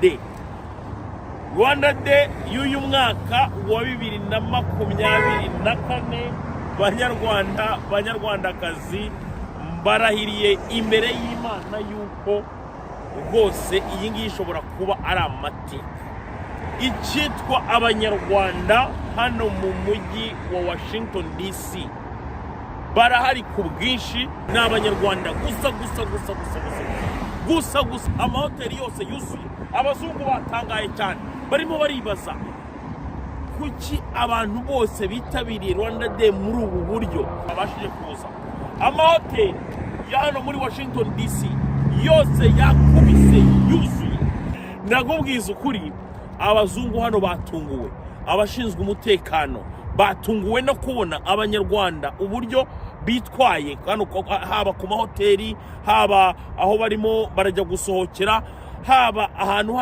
Day. Rwanda Day y'uyu mwaka wa 2024 banyarwandakazi barahiriye imbere y'Imana yuko rwose iyi ngiyi ishobora kuba ari amateka. Icyitwa abanyarwanda hano mu mujyi wa Washington DC barahari ku bwinshi, ni abanyarwanda gusa amahoteli yose yuzuye. Abazungu batangaye cyane, barimo baribaza kuki abantu bose bitabiriye Rwanda Day muri ubu buryo babashije kuza. Amahoteli ya hano muri Washington DC yose yakubise yuzuye. Nagubwiza ukuri, abazungu hano batunguwe, abashinzwe umutekano batunguwe no kubona abanyarwanda uburyo bitwaye hano, haba ku mahoteli, haba aho barimo barajya gusohokera, haba ahantu